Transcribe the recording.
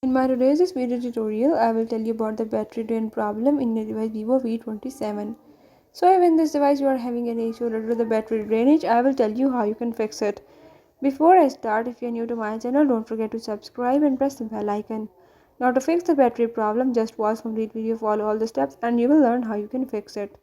In my today's video tutorial, I will tell you about the battery drain problem in your device Vivo V27. So if in this device you are having any issue related to the battery drainage, I will tell you how you can fix it. Before I start, if you are new to my channel, don't forget to subscribe and press the bell icon. Now to fix the battery problem, just watch complete video, follow all the steps and you will learn how you can fix it.